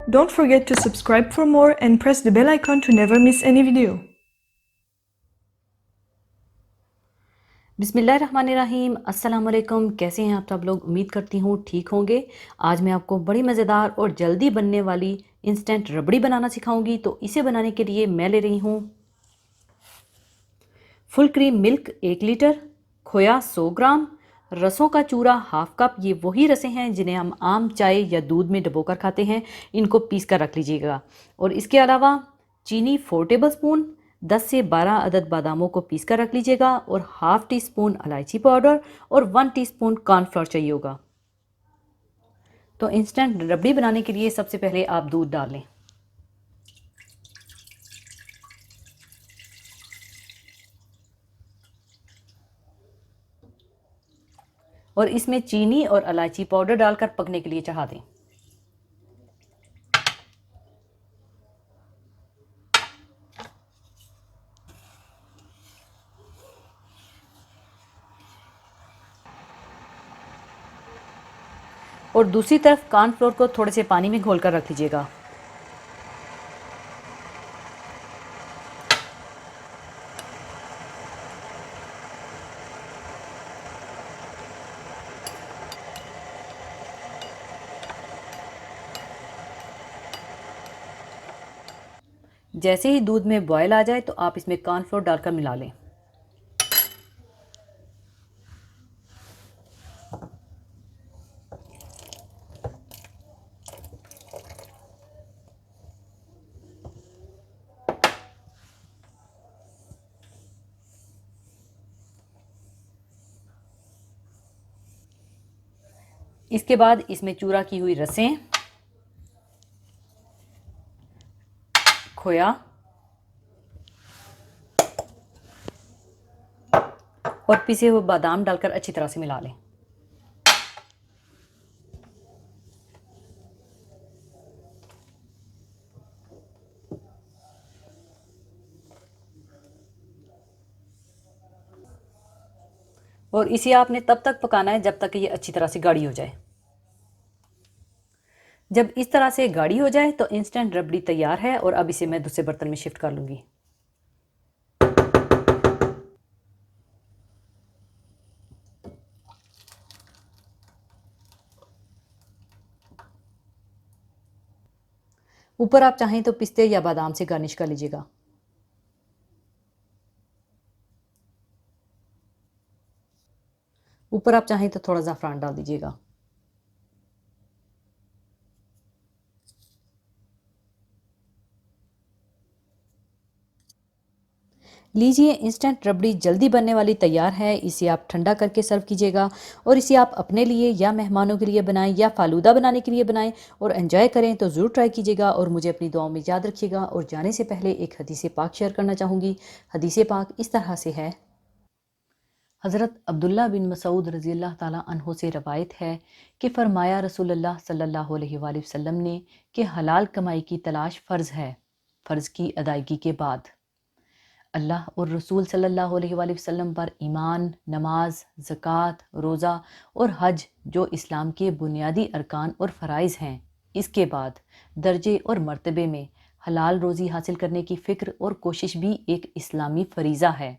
Don't forget to subscribe for more and press the bell icon to never miss any video. बिस्मिल्लाहिर्रहमानिर्रहीम। अस्सलाम वालेकुम। कैसे हैं आप सब लोग? उम्मीद करती हूँ ठीक होंगे। आज मैं आपको बड़ी मज़ेदार और जल्दी बनने वाली इंस्टेंट रबड़ी बनाना सिखाऊंगी। तो इसे बनाने के लिए मैं ले रही हूँ फुल क्रीम मिल्क 1 लीटर, खोया 100 ग्राम, रसों का चूरा हाफ कप। ये वही रसें हैं जिन्हें हम आम चाय या दूध में डुबोकर खाते हैं। इनको पीस कर रख लीजिएगा। और इसके अलावा चीनी 4 टेबल स्पून, 10 से 12 अदद बादामों को पीस कर रख लीजिएगा और हाफ टी स्पून इलायची पाउडर और 1 टीस्पून कॉर्नफ्लोर चाहिए होगा। तो इंस्टेंट रबड़ी बनाने के लिए सबसे पहले आप दूध डाल लें। और इसमें चीनी और इलायची पाउडर डालकर पकने के लिए चढ़ा दें। और दूसरी तरफ कॉर्नफ्लोर को थोड़े से पानी में घोल कर रख लीजिएगा। जैसे ही दूध में बॉयल आ जाए तो आप इसमें कॉर्नफ्लोर डालकर मिला लें। इसके बाद इसमें चूरा की हुई रसें, खोया और पिसे हुए बादाम डालकर अच्छी तरह से मिला लें। और इसे आपने तब तक पकाना है जब तक ये अच्छी तरह से गाढ़ी हो जाए। जब इस तरह से गाढ़ी हो जाए तो इंस्टेंट रबड़ी तैयार है। और अब इसे मैं दूसरे बर्तन में शिफ्ट कर लूँगी। ऊपर आप चाहें तो पिस्ते या बादाम से गार्निश कर लीजिएगा। ऊपर आप चाहें तो थोड़ा ज़ाफ़रान डाल दीजिएगा। लीजिए, इंस्टेंट रबड़ी जल्दी बनने वाली तैयार है। इसे आप ठंडा करके सर्व कीजिएगा और इसे आप अपने लिए या मेहमानों के लिए बनाएं या फालूदा बनाने के लिए बनाएं और एंजॉय करें। तो ज़रूर ट्राई कीजिएगा और मुझे अपनी दुआओं में याद रखिएगा। और जाने से पहले एक हदीस पाक शेयर करना चाहूँगी। हदीस पाक इस तरह से है। हज़रत अब्दुल्ला बिन मसूद रज़ी अल्लाह ताला अन्हो से रवायत है कि फ़रमाया रसूलुल्लाह सल्लल्लाहु अलैहि वसल्लम ने कि हलाल कमाई की तलाश फ़र्ज़ है, फ़र्ज़ की अदायगी के बाद। अल्लाह और रसूल सल्लल्लाहु अलैहि वसल्लम पर ईमान, नमाज, ज़कात, रोज़ा और हज जो इस्लाम के बुनियादी अरकान और फ़राइज़ हैं, इसके बाद दर्जे और मर्तबे में हलाल रोज़ी हासिल करने की फ़िक्र और कोशिश भी एक इस्लामी फ़रीज़ा है,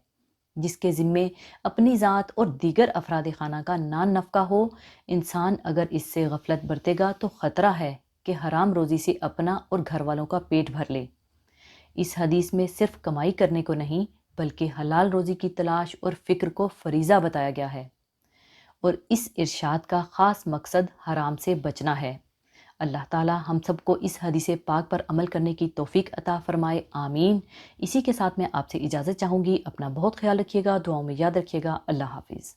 जिसके ज़िम्मे अपनी ज़ात और दीगर अफराद खाना का नान नफ़का हो। इंसान अगर इससे गफलत बरतेगा तो ख़तरा है कि हराम रोज़ी से अपना और घर वालों का पेट भर ले। इस हदीस में सिर्फ कमाई करने को नहीं बल्कि हलाल रोज़ी की तलाश और फ़िक्र को फ़रीज़ा बताया गया है। और इस इरशाद का ख़ास मकसद हराम से बचना है। अल्लाह ताला हम सबको इस हदीस पाक पर अमल करने की तौफीक अता फ़रमाए, आमीन। इसी के साथ मैं आपसे इजाज़त चाहूँगी। अपना बहुत ख्याल रखिएगा, दुआओं में याद रखिएगा। अल्लाह हाफ़िज़।